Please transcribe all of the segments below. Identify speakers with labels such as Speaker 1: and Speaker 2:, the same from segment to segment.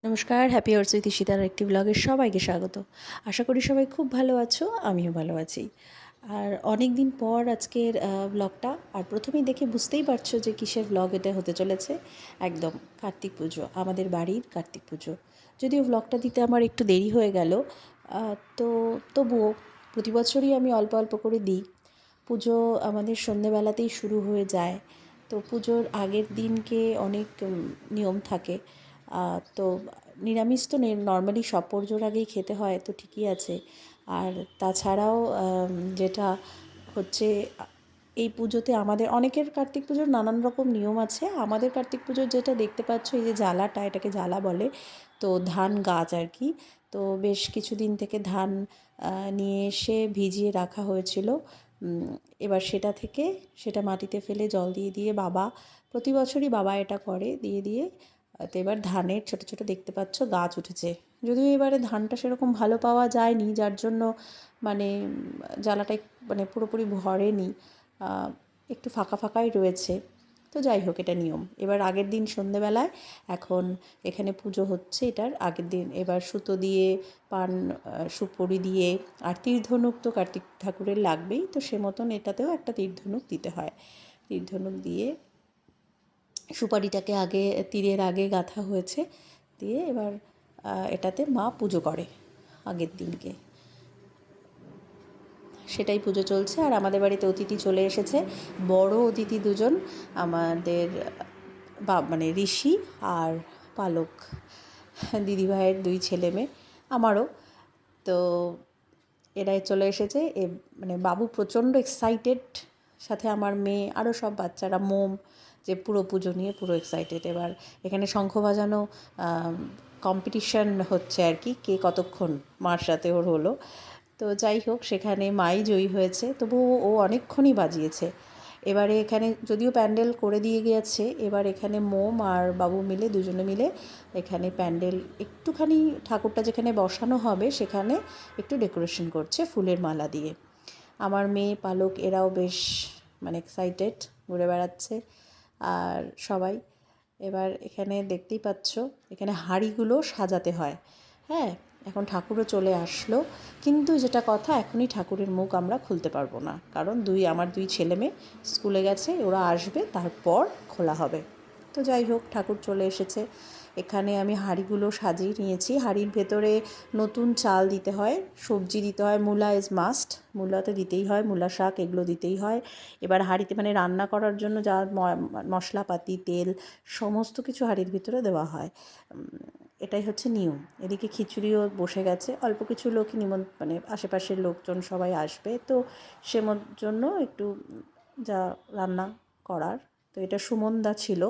Speaker 1: নমস্কার, happy hours with ইশিতার একটি ব্লগে সবাইকে স্বাগত। আশা করি সবাই খুব ভালো আছো, আমিও ভালো আছি। আর অনেক দিন পর আজকের ব্লগটা, আর প্রথমেই দেখে বুঝতেই পারছো যে কিসের ব্লগ এটা হতে চলেছে। একদম কার্তিক পুজো, আমাদের বাড়ির কার্তিক পুজো। যদিও ব্লগটা দিতে আমার একটু দেরি হয়ে গেল, তো তবুও প্রতি বছরই আমি অল্প অল্প করে দিই। পুজো আমাদের সন্ধেবেলাতেই শুরু হয়ে যায়, তো পুজোর আগের দিনকে অনেক নিয়ম থাকে। তো নিরামিষ তো নর্মালি সব পুজোর আগেই খেতে হয়, তো ঠিকই আছে। আর তাছাড়াও যেটা হচ্ছে, এই পুজোতে আমাদের অনেকের কার্তিক পুজোর নানান রকম নিয়ম আছে। আমাদের কার্তিক পুজোর যেটা দেখতে পাচ্ছ, এই যে জ্বালাটা, এটাকে জ্বালা বলে। তো ধান গাছ আর কি। তো বেশ কিছুদিন থেকে ধান নিয়ে এসে ভিজিয়ে রাখা হয়েছিল। এবার সেটা মাটিতে ফেলে জল দিয়ে দিয়ে বাবা, প্রতি বছরই বাবা এটা করে, দিয়ে দিয়ে তো এবার ধানের ছোট ছোট দেখতে পাচ্ছ গাছ উঠেছে। যদিও এবারে ধানটা সেরকম ভালো পাওয়া যায়নি, যার জন্য মানে জ্বালাটা মানে পুরোপুরি ভরেনি, একটু ফাঁকা ফাঁকাই রয়েছে। তো যাই হোক, এটা নিয়ম। এবার আগের দিন সন্ধেবেলায় এখন এখানে পুজো হচ্ছে, এটার আগের দিন এবার সুতো দিয়ে পান সুপুরি দিয়ে, আর তীর-ধনুক তো কার্তিক ঠাকুরের লাগবেই, তো সে মতন এটাতেও একটা তীর-ধনুক দিতে হয়। তীর-ধনুক দিয়ে সুপারিটাকে আগে তীরের আগে গাঁথা হয়েছে, দিয়ে এবার এটাতে মা পুজো করে আগের দিনকে। সেটাই পুজো চলছে। আর আমাদের বাড়িতে অতিথি চলে এসেছে, বড় অতিথি দুজন, আমাদের মানে ঋষি আর পালক, দিদিভাইয়ের দুই ছেলে মেয়ে, আমারও। তো এরাই চলে এসেছে। মানে বাবু প্রচণ্ড এক্সাইটেড, সাথে আমার মেয়ে, আরও সব বাচ্চারা যে পুরো পুজো নিয়ে পুরো এক্সাইটেড। এবার এখানে শঙ্খ বাজানো কম্পিটিশান হচ্ছে আর কি, কে কতক্ষণ মার সাথে ওর হলো। তো যাই হোক, সেখানে মাই জয়ী হয়েছে, তবুও ও অনেকক্ষণই বাজিয়েছে। এবারে এখানে যদিও প্যান্ডেল করে দিয়ে গিয়েছে, এবার এখানে আর বাবু মিলে, দুজনে মিলে এখানে প্যান্ডেল একটুখানি, ঠাকুরটা যেখানে বসানো হবে সেখানে একটু ডেকোরেশন করছে ফুলের মালা দিয়ে। আমার মেয়ে পালক এরাও বেশ মানে এক্সাইটেড, ঘুরে বেড়াচ্ছে। আর সবাই এবার এখানে দেখতেই পাচ্ছ, এখানে হাঁড়িগুলো সাজাতে হয়। হ্যাঁ, এখন ঠাকুরও চলে আসলো, কিন্তু যেটা কথা, এখনই ঠাকুরের মুখ আমরা খুলতে পারবো না, কারণ আমার দুই ছেলে মেয়ে স্কুলে গেছে, ওরা আসবে, তারপর খোলা হবে। তো যাই হোক, ঠাকুর চলে এসেছে। এখানে আমি হাঁড়িগুলো সাজিয়ে নিয়েছি। হাঁড়ির ভেতরে নতুন চাল দিতে হয়, সবজি দিতে হয়, মূলা ইজ মাস্ট, মূলা তো দিতেই হয়, মূলা শাক এগুলো দিতেই হয়। এবার হাঁড়িতে মানে রান্না করার জন্য যা মশলাপাতি, তেল, সমস্ত কিছু হাঁড়ির ভিতরে দেওয়া হয়। এটাই হচ্ছে নিয়ম। এদিকে খিচুড়িও বসে গেছে, অল্প কিছু লোকই মানে আশেপাশের লোকজন সবাই আসবে, তো জন্য একটু যা রান্না করার। তো এটা সুমনদা ছিল।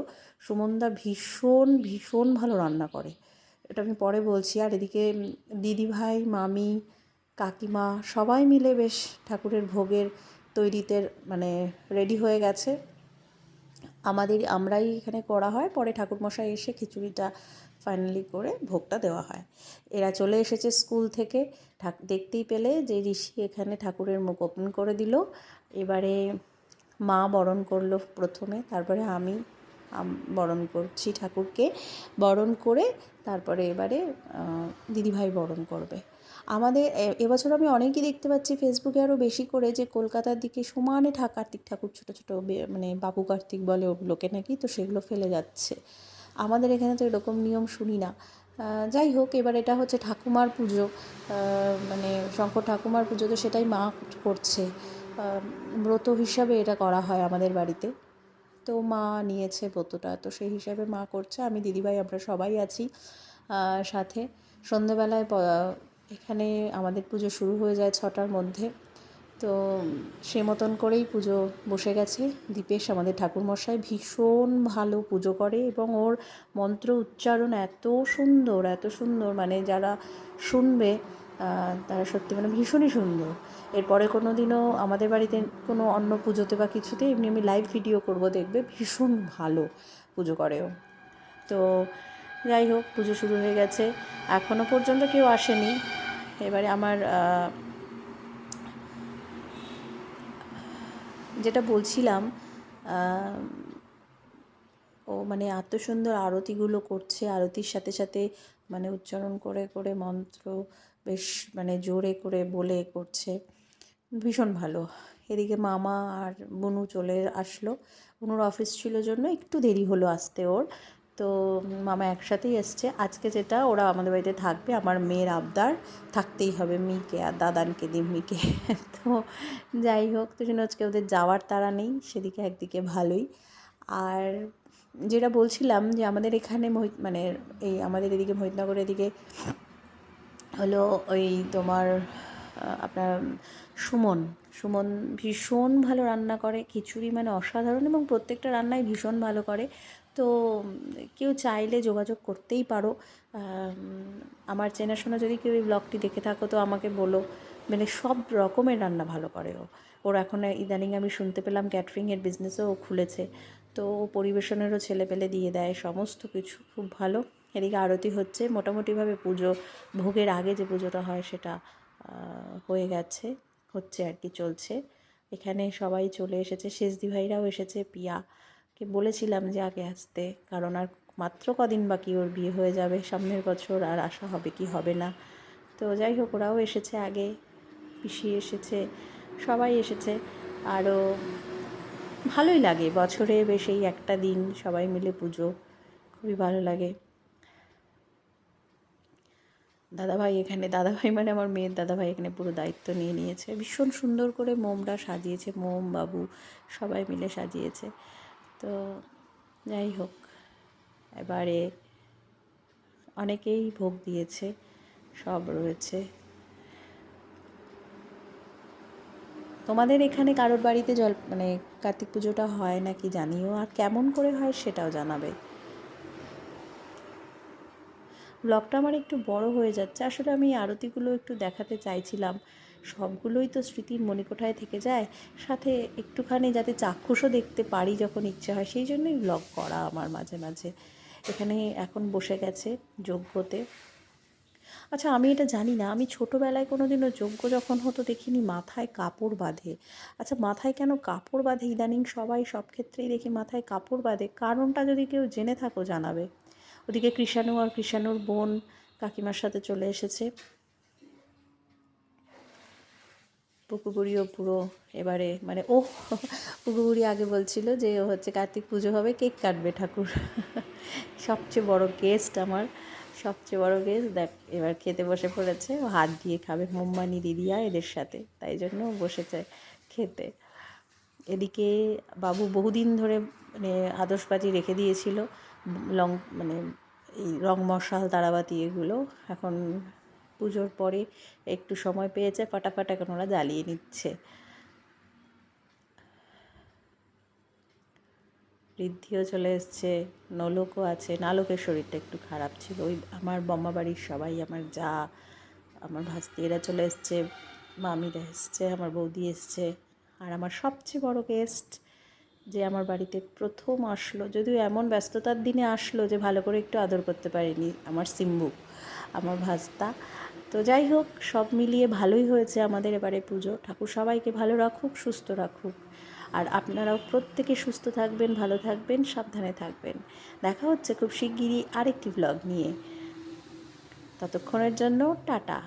Speaker 1: সুমনদা ভীষণ ভীষণ ভালো রান্না করে, এটা আমি পরে বলছি। আর এদিকে দিদিভাই, মামি, কাকিমা সবাই মিলে বেশ ঠাকুরের ভোগের তৈরিতে মানে রেডি হয়ে গেছে। আমরাই এখানে করা হয়, পরে ঠাকুরমশাই এসে খিচুড়িটা ফাইনালি করে ভোগটা দেওয়া হয়। এরা চলে এসেছে স্কুল থেকে, দেখতেই পেলে যে ঋষি এখানে ঠাকুরের মুখ ওপেন করে দিল। এবারে মা বরণ করলো প্রথমে, তারপরে আমি বরণ করছি ঠাকুরকে। বরণ করে তারপরে এবারে দিদিভাই বরণ করবে। আমাদের এবছর আমি অনেকই দেখতে পাচ্ছি ফেসবুকে আরও বেশি করে, যে কলকাতার দিকে সমানে কার্তিক ঠাকুর ছোটো ছোটো মানে বাবু কার্তিক বলে ওগুলোকে নাকি, তো সেগুলো ফেলে যাচ্ছে। আমাদের এখানে তো এরকম নিয়ম শুনি না। যাই হোক, এবার এটা হচ্ছে ঠাকুমার পুজো, মানে শঙ্কর ঠাকুমার পুজো, তো সেটাই মা করছে। ব্রত হিসাবে এটা করা হয় আমাদের বাড়িতে, তো মা নিয়েছে ব্রতটা, তো সেই হিসাবে মা করছে, আমি দিদিভাই আমরা সবাই আছি সাথে। সন্ধেবেলায় এখানে আমাদের পুজো শুরু হয়ে যায় 6টার মধ্যে, তো সে মতন করেই পুজো বসে গেছে। দীপেশ আমাদের ঠাকুরমশাই ভীষণ ভালো পুজো করে, এবং ওর মন্ত্র উচ্চারণ এত সুন্দর, এত সুন্দর, মানে যারা শুনবে তারা সত্যি মানে ভীষণই সুন্দর। এরপরে কোনো দিনও আমাদের বাড়িতে কোনো অন্য পুজোতে বা কিছুতে এমনি আমি লাইভ ভিডিও করব, দেখবে ভীষণ ভালো পুজো করেও। তো যাই হোক, পুজো শুরু হয়ে গেছে, এখনও পর্যন্ত কেউ আসেনি। এবারে আমার যেটা বলছিলাম, ও মানে এত সুন্দর আরতিগুলো করছে, আরতির সাথে সাথে মানে উচ্চারণ করে করে মন্ত্র বেশ মানে জোরে করে বলে করছে, ভীষণ ভালো। এদিকে মামা আর বনু চলে আসলো। বনুর অফিস ছিল জন্য একটু দেরি হলো আসতে ওর, তো মামা একসাথেই এসছে। আজকে যেটা ওরা আমাদের বাড়িতে থাকবে, আমার মেয়ের আবদার থাকতেই হবে মিকে আর দাদানকে দিম্মিকে। তো যাই হোক, তো জন্য আজকে ওদের যাওয়ার তাড়া নেই, সেদিকে একদিকে ভালোই। আর যেটা বলছিলাম যে আমাদের এখানে মানে এই আমাদের এদিকে মহিতনগরের এদিকে হলো ওই তোমার আপনার সুমন সুমন ভীষণ ভালো রান্না করে, খিচুড়ি মানে অসাধারণ, এবং প্রত্যেকটা রান্নাই ভীষণ ভালো করে। তো কেউ চাইলে যোগাযোগ করতেই পারো। আমার চেনাশোনা যদি কেউ এই ব্লগটি দেখে থাকো তো আমাকে বলো, মানে সব রকমের রান্না ভালো করে ও। ওর এখন ইদানিং আমি শুনতে পেলাম ক্যাটারিংয়ের বিজনেসও ও খুলেছে, তো পরিবেশনেরও ছেলে পেলে দিয়ে দেয়, সমস্ত কিছু খুব ভালো। এদিকে আরতি হচ্ছে মোটামুটিভাবে, পুজো ভোগের আগে যে পুজোটা হয় সেটা হয়ে গেছে, হচ্ছে আর কি, চলছে। এখানে সবাই চলে এসেছে, শেষদি ভাইরাও এসেছে, পিয়াকে বলেছিলাম যে আগে আসতে, কারণ আর মাত্র কদিন বাকি ওর বিয়ে হয়ে যাবে, সামনের বছর আর আসা হবে কি হবে না। তো যাই হোক, ওরাও এসেছে আগে, পিসি এসেছে, সবাই এসেছে। আরও ভালোই লাগে বছরে বেশ এই একটা দিন সবাই মিলে পুজো, খুবই ভালো লাগে। দাদাভাই মানে আমার মেয়ের দাদাভাই এখানে পুরো দায়িত্ব নিয়ে নিয়েছে, ভীষণ সুন্দর করে মোমটা সাজিয়েছে, মোম বাবু সবাই মিলে সাজিয়েছে। তো যাই হোক, এবারে অনেকেই ভোগ দিয়েছে, সব রয়েছে। তোমাদের এখানে কারোর বাড়িতে মানে কার্তিক পুজোটা হয় নাকি জানিও, আর কেমন করে হয় সেটাও জানাবে। ব্লগটা আমার একটু বড় হয়ে যাচ্ছে, আসলে আমি আরতিগুলো একটু দেখাতে চাইছিলাম, সবগুলোই তো স্মৃতির মণিকোঠায় থেকে যায়, সাথে একটুখানি যাতে চাক্ষুষও দেখতে পারি যখন ইচ্ছে হয়, সেই জন্যই ব্লগ করা আমার মাঝে মাঝে। এখানে এখন বসে গেছে যজ্ঞতে। আচ্ছা, আমি এটা জানি না, আমি ছোটোবেলায় কোনো দিনও যজ্ঞ যখন হতো দেখিনি মাথায় কাপড় বাঁধে। আচ্ছা, মাথায় কেন কাপড় বাঁধে? ইদানিং সবাই সব ক্ষেত্রেই দেখি মাথায় কাপড় বাঁধে, কারণটা যদি কেউ জেনে থাকো জানাবে। ওদিকে কৃষাণু আর কৃষাণুর বোন কাকিমার সাথে চলে এসেছে। পুকুবুড়িও পুরো এবারে মানে পুকুবুড়ি আগে বলছিল যে ও হচ্ছে কার্তিক পুজো হবে, কেক কাটবে ঠাকুর। সবচেয়ে বড় গেস্ট আমার, সবচেয়ে বড় গেস্ট দেখ এবার খেতে বসে পড়েছে, ও হাত দিয়ে খাবে মোম্মানি দিদিয়া এদের সাথে, তাই জন্য বসেছে খেতে। এদিকে বাবু বহুদিন ধরে মানে আতশবাজি রেখে দিয়েছিল, মানে এই রং মশাল তারাবাতি এগুলো, এখন পুজোর পরে একটু সময় পেয়েছে, ফাটাফাট এখন ওরা জ্বালিয়ে নিচ্ছে। ঋদ্ধিও চলে এসছে, নলকও আছে। নালকের শরীরটা একটু খারাপ ছিল, ওই আমার বম্মা বাড়ির সবাই, আমার যা, আমার ভাস্তি এরা চলে এসছে, মামিরা এসছে, আমার বৌদি এসছে। আর আমার সবচেয়ে বড় গেস্ট যে আমার বাড়িতে প্রথম আসলো, যদিও এমন ব্যস্ততার দিনে আসলো যে ভালো করে একটু আদর করতে পারিনি, আমার সিম্বু, আমার ভাস্তা। তো যাই হোক, সব মিলিয়ে ভালোই হয়েছে আমাদের এবারে পুজো। ঠাকুর সবাইকে ভালো রাখুক, সুস্থ রাখুক, আর আপনারাও প্রত্যেকে সুস্থ থাকবেন, ভালো থাকবেন, সাবধানে থাকবেন। দেখা হচ্ছে খুব শিগগিরই আরেকটি ব্লগ নিয়ে, ততক্ষণের জন্য টাটা।